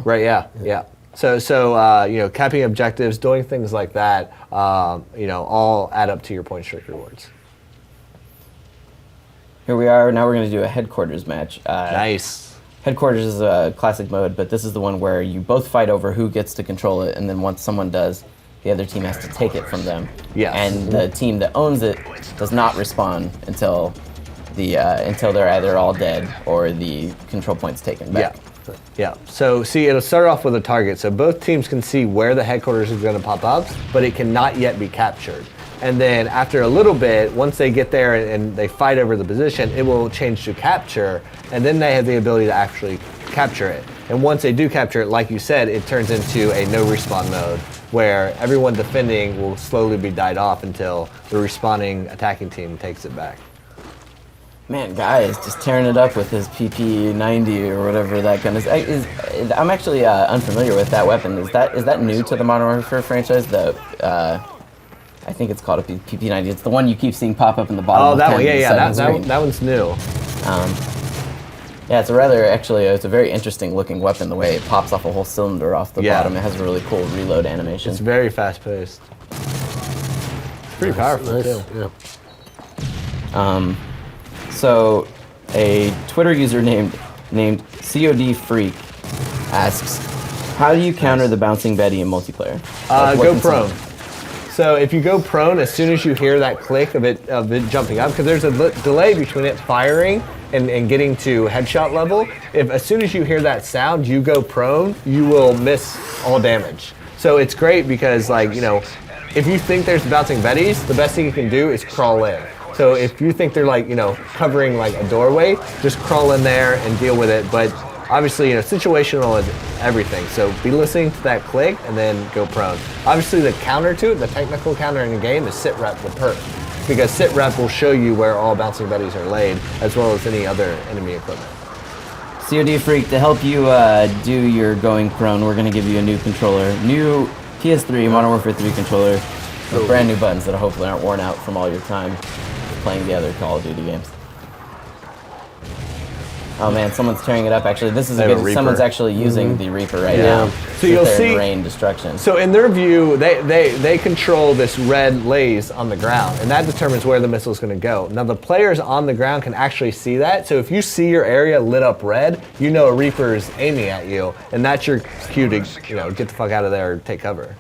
Right, yeah. So capping objectives, doing things like that, all add up to your point streak rewards. Here we are. Now we're going to do a headquarters match. Nice. Headquarters is a classic mode, but this is the one where you both fight over who gets to control it, and then once someone does, the other team has to take it from them. Yes. And the team that owns it does not respawn until they're either all dead or the control point's taken back. Yeah. So see, it'll start off with a target. So both teams can see where the headquarters is going to pop up, but it cannot yet be captured. And then after a little bit, once they get there and they fight over the position, it will change to capture, and then they have the ability to actually capture it. And once they do capture it, like you said, it turns into a no respawn mode, where everyone defending will slowly be died off until the respawning attacking team takes it back. Man, Guy is just tearing it up with his PP90 or whatever that gun is. I'm actually unfamiliar with that weapon. Is that new to the Modern Warfare franchise? I think it's called a PP90. It's the one you keep seeing pop up in the bottom. Oh, that one, yeah. That one's new. Yeah, it's a very interesting looking weapon. The way it pops off a whole cylinder off the bottom. It has a really cool reload animation. It's very fast paced. It's pretty powerful too. Yeah. So, a Twitter user named COD Freak asks, "How do you counter the bouncing Betty in multiplayer?" Go prone. So if you go prone, as soon as you hear that click of it jumping up, because there's a delay between it firing and getting to headshot level. As soon as you hear that sound, you go prone, you will miss all damage. So it's great because, if you think there's bouncing Bettys, the best thing you can do is crawl in. So if you think they're covering a doorway, just crawl in there and deal with it. But obviously, situational is everything. So be listening to that click and then go prone. Obviously, the counter to it, the technical counter in the game is sit rep with perk, because sit rep will show you where all bouncing Bettys are laid, as well as any other enemy equipment. COD Freak, to help you do your going prone, we're going to give you a new controller, new PS3 Modern Warfare 3 controller, with brand new buttons that hopefully aren't worn out from all your time playing the other Call of Duty games. Oh man, someone's tearing it up. Actually, this is someone's actually using the Reaper right now. So you'll see rain destruction. So in their view, they control this red lays on the ground, and that determines where the missile is going to go. Now the players on the ground can actually see that. So if you see your area lit up red, you know a Reaper is aiming at you, and that's your cue to get the fuck out of there or take cover.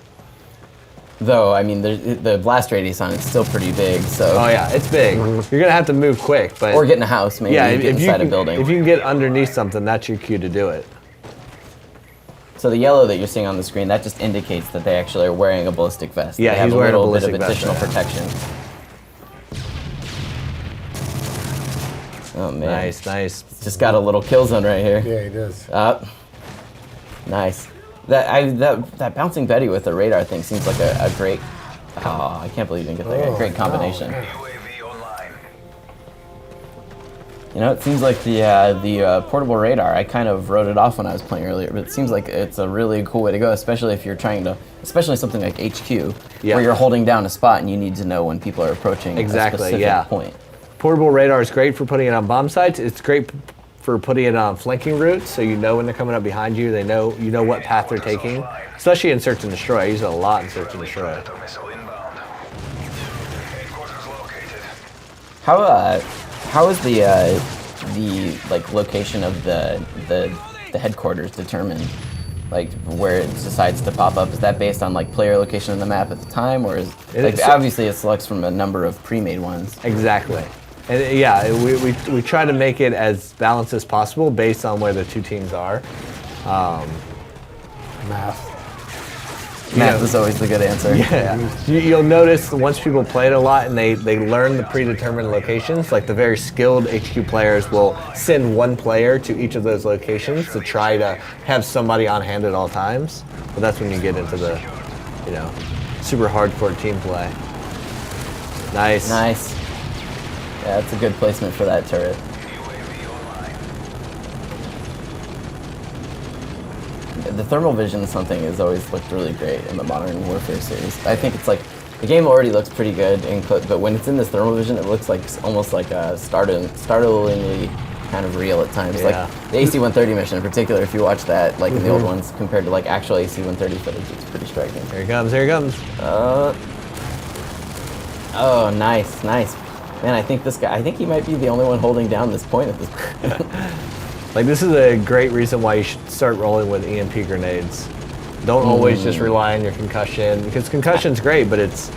Though, I mean, the blast radius on it's still pretty big, so... Oh yeah, it's big. You're going to have to move quick, but... Or get in a house, maybe, get inside a building. If you can get underneath something, that's your cue to do it. So the yellow that you're seeing on the screen, that just indicates that they actually are wearing a ballistic vest. Yeah, he's wearing a little bit ballistic of additional vest, protection. Oh man. Nice. Just got a little kill zone right here. Yeah, he does. Nice. That bouncing Betty with the radar thing seems like a great... Oh, I can't believe you didn't get that. A great combination. It seems like the portable radar, I kind of wrote it off when I was playing earlier, but it seems like it's a really cool way to go, especially if you're trying to, especially something like HQ, where you're holding down a spot and you need to know when people are approaching a specific point. Portable radar is great for putting it on bomb sites. It's great for putting it on flanking routes, so you know when they're coming up behind you. You know what path they're taking, especially in search and destroy. I use it a lot in search and destroy. How is the location of the headquarters determined? Like where it decides to pop up? Is that based on player location on the map at the time, or is obviously it selects from a number of pre-made ones? Exactly. And we try to make it as balanced as possible based on where the two teams are. Math is always the good answer. Yeah. You'll notice once people play it a lot and they learn the predetermined locations, like the very skilled HQ players will send one player to each of those locations to try to have somebody on hand at all times. But that's when you get into the, super hardcore team play. Nice. Yeah, that's a good placement for that turret. The thermal vision is something that's always looked really great in the Modern Warfare series. I think it's the game already looks pretty good, but when it's in this thermal vision, it looks almost like a startlingly kind of real at times. Yeah. Like the AC-130 mission in particular, if you watch that, like in the old ones, compared to like actual AC-130 footage, it's pretty striking. Here he comes, here he comes. Oh, nice. Man, I think he might be the only one holding down this point at this point. Like, this is a great reason why you should start rolling with EMP grenades. Don't always just rely on your concussion, because concussion's great, but it's,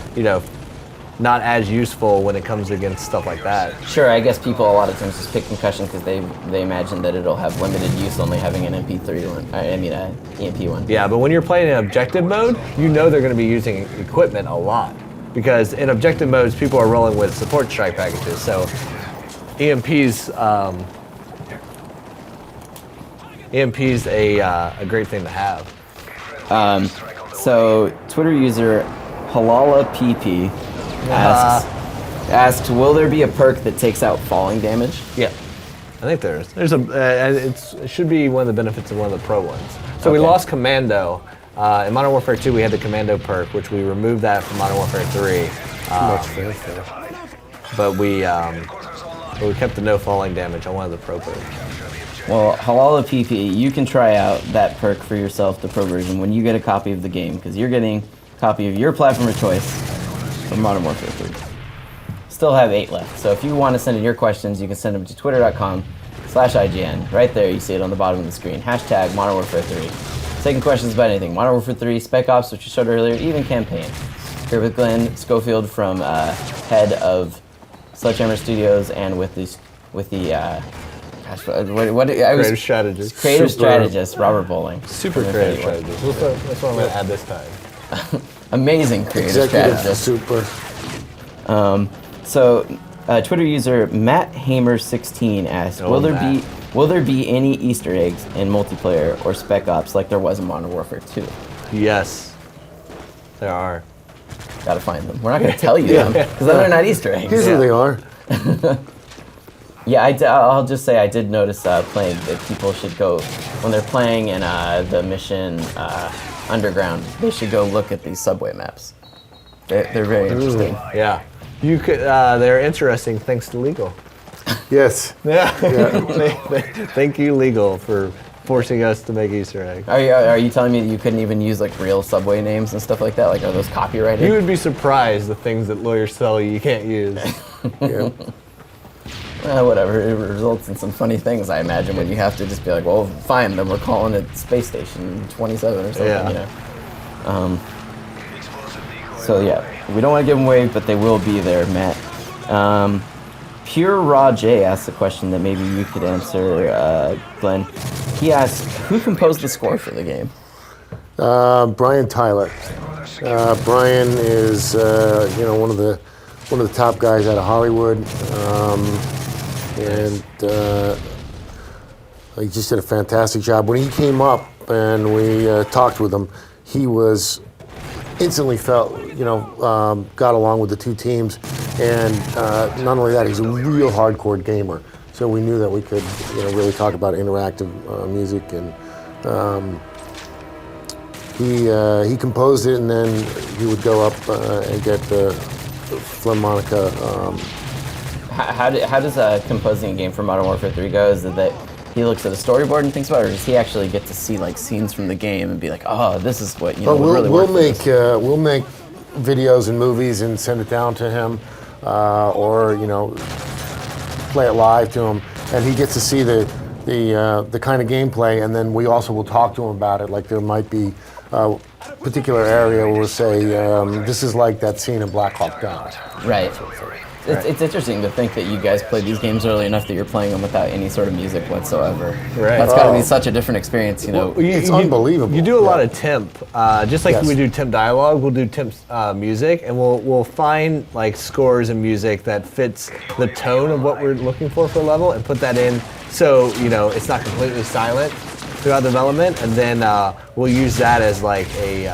not as useful when it comes against stuff like that. Sure, I guess people a lot of times just pick concussion because they imagine that it'll have limited use only having an MP3 one. EMP one. Yeah, but when you're playing in objective mode, you know they're going to be using equipment a lot. Because in objective modes, people are rolling with support strike packages, so EMP's a great thing to have. So Twitter user HalalaPP asks, will there be a perk that takes out falling damage? Yeah, I think there's. It should be one of the benefits of one of the pro ones. So we Okay. lost Commando. In Modern Warfare 2, we had the Commando perk, which we removed that from Modern Warfare 3. But we kept the no falling damage on one of the pro perks. Well, HalalaPP, you can try out that perk for yourself, the pro version, when you get a copy of the game, because you're getting a copy of your platform of choice from Modern Warfare 3. Still have 8 left, so if you want to send in your questions, you can send them to twitter.com/IGN. Right there, you see it on the bottom of the screen. Hashtag Modern Warfare 3. Taking questions about anything. Modern Warfare 3, Spec Ops, which you showed earlier, even campaign. Here with Glenn Schofield from head of Sledgehammer Studios and with the Creative strategist. Creative strategist, Robert Bowling. Super From creative Infinity Ward. strategist. That's what I'm going to add this time. Amazing creative Executive strategist. super. So, Twitter user Matt Hamer16 asked, Oh, will there be any Easter eggs in multiplayer or Spec Ops like there was in Modern Warfare 2? Yes, there are. Gotta find them. We're not gonna tell you them because then they're not Easter eggs. Here's who they are. Yeah, I'll just say I did notice playing that people should go when they're playing in the mission Underground. They should go look at these subway maps. They're very interesting. Yeah. You could. They're interesting thanks to Legal. Yes. Yeah. Thank you, Legal, for forcing us to make Easter eggs. Are you telling me that you couldn't even use like real subway names and stuff like that? Like, are those copyrighted? You would be surprised the things that lawyers tell you can't use. Yeah. Whatever. It results in some funny things, I imagine, when you have to just be like, well, fine, then we're calling it Space Station 27 or something, Yeah. So yeah, we don't want to give them away, but they will be there, Matt. Pure Raw J asked a question that maybe you could answer, Glenn. He asked, who composed the score for the game? Brian Tyler. Brian is one of the top guys out of Hollywood, and he just did a fantastic job. When he came up and we talked with him, he was instantly got along with the two teams, and not only that, he's a real hardcore gamer. So we knew that we could really talk about interactive music, and he composed it, and then he would go up and get the Philharmonica. How does composing a game for Modern Warfare 3 go? Is it that he looks at a storyboard and thinks about it, or does he actually get to see like scenes from the game and be like, oh, this is what But would really work for this? we'll make videos and movies and send it down to him, or play it live to him, and he gets to see the kind of gameplay, and then we also will talk to him about it. Like there might be a particular area where we'll say, this is like that scene in Black Hawk Down. Right. It's interesting to think that you guys played these games early enough that you're playing them without any sort of music whatsoever. Right. That's got to be such a different experience, It's unbelievable. You do a lot Yeah. of temp, just like Yes. we do temp dialogue. We'll do temp music, and we'll find like scores and music that fits the tone of what we're looking for a level, and put that in so it's not completely silent throughout development, and then we'll use that as like a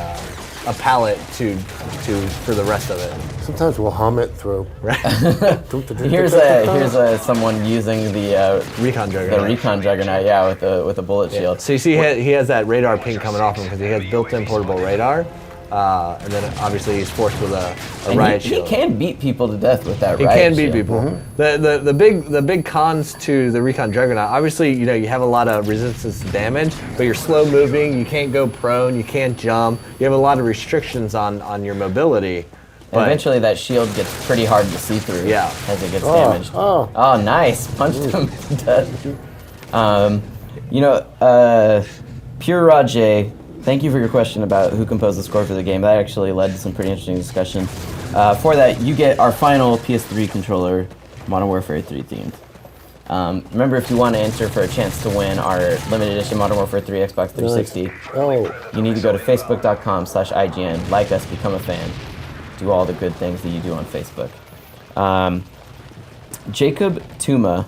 palette for the rest of it. Sometimes we'll hum it through. Here's someone using the Recon Juggernaut. Recon Juggernaut, with a bullet shield. So you see, he has that radar ping coming off him because he has built-in portable radar. And then obviously he's forced with a And riot he shield. can beat people to death with that He riot can beat shield. people. The big cons to the Recon Juggernaut, obviously, you have a lot of resistance to damage, but you're slow moving, you can't go prone, you can't jump, you have a lot of restrictions on your mobility. And But eventually that shield gets pretty hard to see through Yeah. as it gets damaged. oh. Nice. Punched him to death. Pure Rajay, thank you for your question about who composed the score for the game. That actually led to some pretty interesting discussion. For that, you get our final PS3 controller, Modern Warfare 3 themed. Remember, if you want to enter for a chance to win our limited edition Modern Warfare 3 Xbox 360, you need to go to facebook.com/IGN, like us, become a fan, do all the good things that you do on Facebook. Jacob Tuma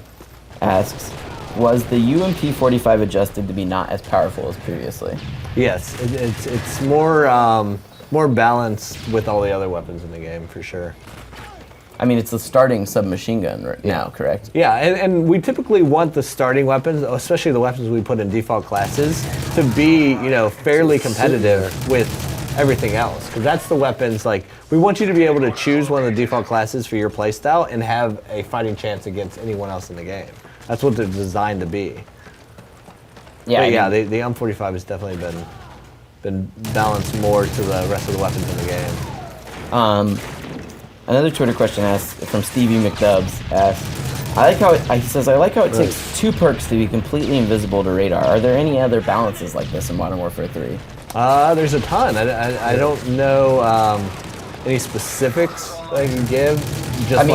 asks, was the UMP-45 adjusted to be not as powerful as previously? yes, it's more balanced with all the other weapons in the game, for sure. I mean, it's the starting submachine gun right now, correct? Yeah, and we typically want the starting weapons, especially the weapons we put in default classes, to be, fairly competitive with everything else. Because that's the weapons, we want you to be able to choose one of the default classes for your playstyle and have a fighting chance against anyone else in the game. That's what they're designed to be. Yeah. But yeah, the M45 has definitely been balanced more to the rest of the weapons in the game. Another Twitter question from Stevie McDubs asks, I like how it takes 2 perks to be completely invisible to radar. Are there any other balances like this in Modern Warfare 3? There's a ton. I don't know any specifics I can give.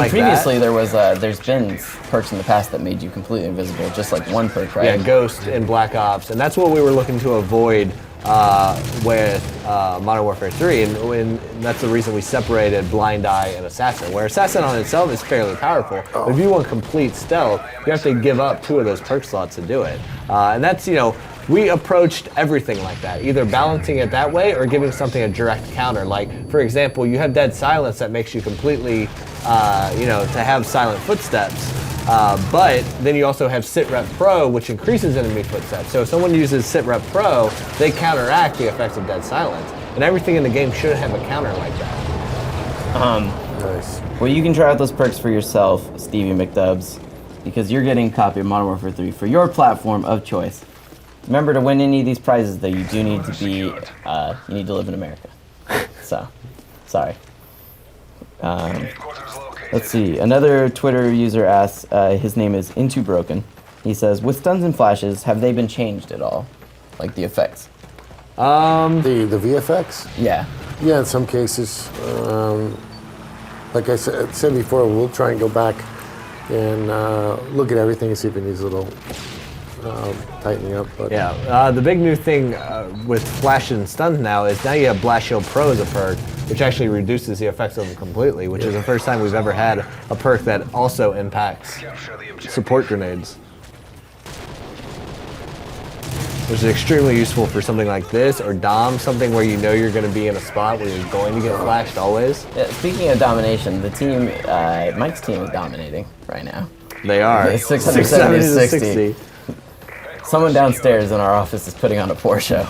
Previously there's been perks in the past that made you completely invisible, just like one perk, right? Yeah, Ghost and Black Ops, and that's what we were looking to avoid with Modern Warfare 3, and that's the reason we separated Blind Eye and Assassin, where Assassin on itself is fairly powerful, but if you want complete stealth, you have to give up 2 of those perk slots to do it. And that's, we approached everything like that, either balancing it that way or giving something a direct counter. Like, for example, you have Dead Silence that makes you completely, to have silent footsteps. But then you also have Sitrep Pro, which increases enemy footsteps. So if someone uses Sitrep Pro, they counteract the effects of Dead Silence. And everything in the game should have a counter like that. Nice. Well, you can try out those perks for yourself, Stevie McDubs, because you're getting a copy of Modern Warfare 3 for your platform of choice. Remember, to win any of these prizes, though, you do need to be, you need to live in America. So, sorry. Let's see. Another Twitter user asks, his name is Into Broken. He says, with stuns and flashes, have they been changed at all? Like the effects? The VFX? Yeah. Yeah, in some cases. Like I said before, we'll try and go back and look at everything and see if it needs a little tightening up. But Yeah, the big new thing with flashes and stuns now is now you have Blast Shield Pro as a perk, which actually reduces the effects of them completely, which is the first time we've ever had a perk that also impacts support grenades. Which is extremely useful for something like this, or Dom, something where you know you're going to be in a spot where you're going to get flashed always. Yeah, speaking of domination, the team, Mike's team is dominating right now. They are. It's 670 to 60. 60. Someone downstairs in our office is putting on a poor show.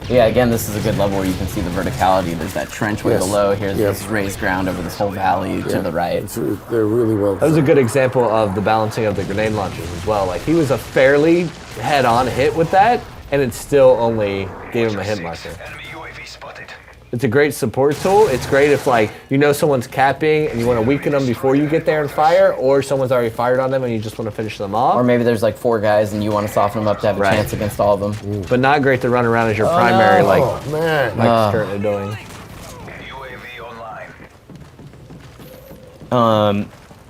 Yeah, again, this is a good level where you can see the verticality. There's that trench way Yes. below. Here's Yes. this raised ground over this whole valley to the right. they're really well. That was a good example of the balancing of the grenade launchers as well. Like, he was a fairly head-on hit with that, and it still only gave him a hit marker. It's a great support tool. It's great if, someone's capping and you want to weaken them before you get there and fire, or someone's already fired on them and you just want to finish them off. Or maybe there's 4 guys and you want to soften them up to have a Right. chance against all of them. But not great to run around as your primary, no. like Man. Mike's currently doing.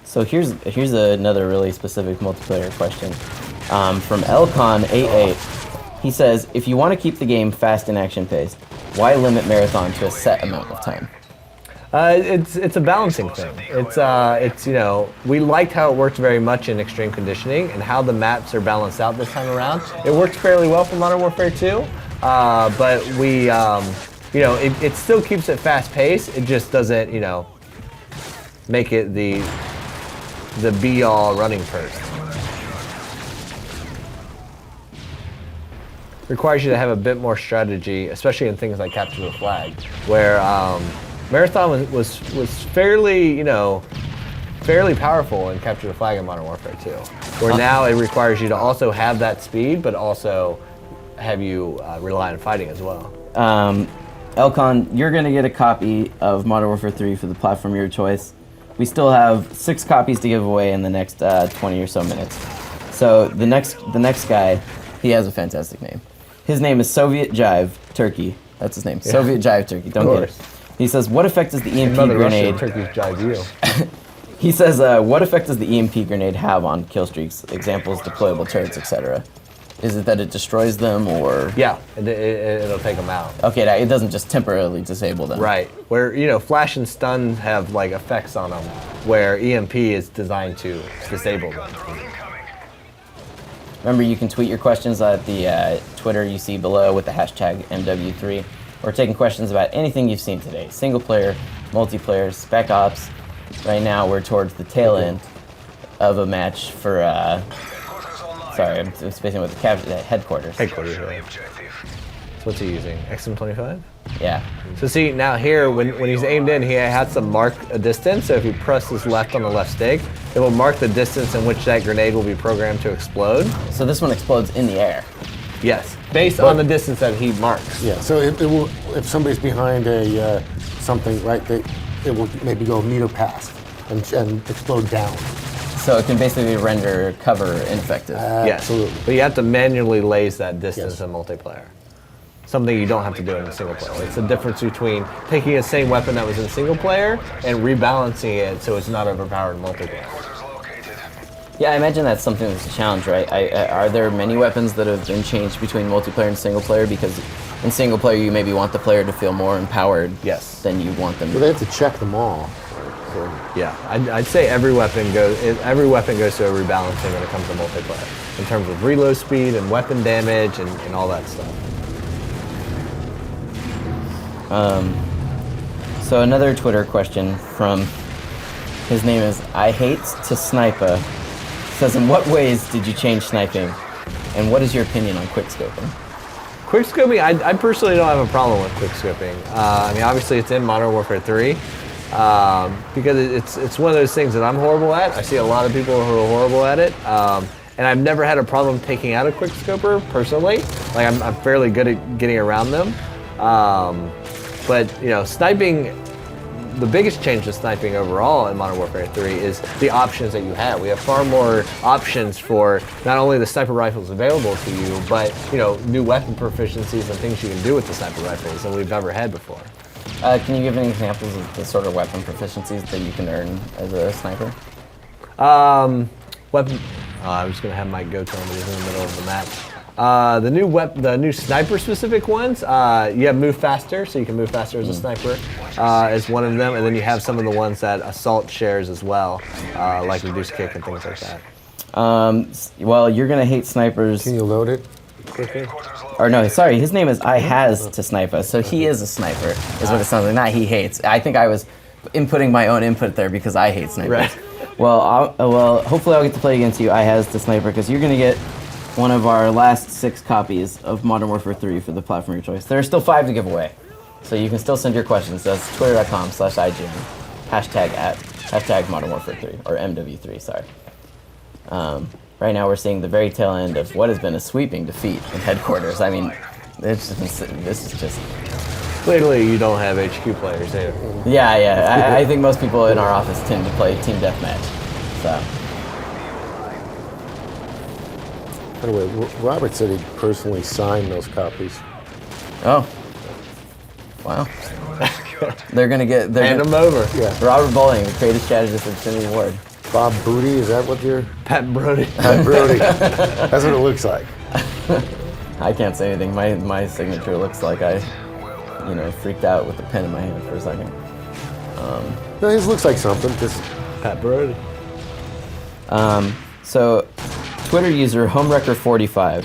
So here's another really specific multiplayer question from Elcon88. He says, if you want to keep the game fast and action-paced, why limit marathon to a set amount of time? It's a balancing thing. It's we liked how it worked very much in extreme conditioning and how the maps are balanced out this time around. It works fairly well for Modern Warfare 2, but we it still keeps it fast paced. It just doesn't make it the be all running first. requires you to have a bit more strategy, especially in things like capture the flag, where Marathon was fairly, fairly powerful in capture the flag in Modern Warfare 2, where now it requires you to also have that speed, but also have you rely on fighting as well. Elcon, you're going to get a copy of Modern Warfare 3 for the platform of your choice. We still have 6 copies to give away in the next 20 or so minutes. So the next guy, he has a fantastic name. His name is Soviet Jive Turkey. That's his name. Yeah. Soviet Jive Turkey. Don't get it. He says, what effect does the EMP grenade... Turkey's jive you. He says, what effect does the EMP grenade have on kill streaks? Examples, deployable turrets, etc. Is it that it destroys them, or...? Yeah, it'll take them out. Okay, it doesn't just temporarily disable them. Right. Where, flash and stun have, effects on them, where EMP is designed to disable them. Remember, you can tweet your questions at the Twitter you see below with the hashtag MW3. We're taking questions about anything you've seen today. Single player, multiplayer, Spec Ops. Right now, we're towards the tail end of a match for... Sorry, I'm spacing with the headquarters. Headquarters, right. So what's he using? XM25? Yeah. So see, now here, when he's aimed in, he has to mark a distance. So if he presses left on the left stick, it will mark the distance in which that grenade will be programmed to explode. So this one explodes in the air? Yes, based on the distance that he marks. Yeah, so it will, if somebody's behind a something, right, it will maybe go a meter past and explode down. So it can basically render cover ineffective. Absolutely. Yes, but you have to manually laze that distance in multiplayer. Something you don't have to do in single player. It's the difference between taking the same weapon that was in single player and rebalancing it so it's not overpowered in multiplayer. Yeah, I imagine that's something that's a challenge, right? Are there many weapons that have been changed between multiplayer and single player? Because in single player, you maybe want the player to feel more empowered than you want them to. Well, they have to check them all. So. Yeah, I'd say every weapon goes through a rebalancing when it comes to multiplayer, in terms of reload speed and weapon damage and all that stuff. So another Twitter question from, his name is I Hate to Sniper, says, in what ways did you change sniping, and what is your opinion on quickscoping? Quickscoping, I personally don't have a problem with quickscoping. Obviously it's in Modern Warfare 3. Because it's one of those things that I'm horrible at. I see a lot of people who are horrible at it, and I've never had a problem taking out a quickscoper personally. I'm fairly good at getting around them. But sniping, the biggest change to sniping overall in Modern Warfare 3 is the options that you have. We have far more options for not only the sniper rifles available to you, but new weapon proficiencies and things you can do with the sniper rifles that we've never had before. Can you give any examples of the sort of weapon proficiencies that you can earn as a sniper? Weapon. I'm just gonna have Mike go to him, but he's in the middle of the match. The new sniper-specific ones. You have move faster, so you can move faster as a sniper, is one of them, and then you have some of the ones that assault shares as well, like reduced kick and things like that. Well, you're gonna hate snipers. Can you load it? Or no, sorry, his name is I Has to Sniper, so he is a sniper, is what it sounds like, not he hates. I think I was inputting my own input there because I hate snipers. Right. Well, hopefully I'll get to play against you, I Has to Sniper, because you're going to get one of our last 6 copies of Modern Warfare 3 for the platform of your choice. There are still 5 to give away, so you can still send your questions. That's twitter.com/IGN, hashtag Modern Warfare 3, or MW3, sorry. Right now we're seeing the very tail end of what has been a sweeping defeat in headquarters. This is just... Clearly you don't have HQ players here. Yeah. I think most people in our office tend to play Team Deathmatch. So. By the way, Robert said he personally signed those copies. Oh. Wow. They're going to get... Hand them over. Yeah. Robert Bowling, the creative strategist of Infinity Ward. Bob Booty, is that what you're... Pat Brody. Pat Brody. That's what it looks like. I can't say anything. My signature looks like I, freaked out with the pen in my hand for a second. No, his looks like something. Just Pat Brody. So, Twitter user HomeWrecker45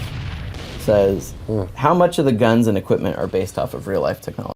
says, how much of the guns and equipment are based off of real-life technology?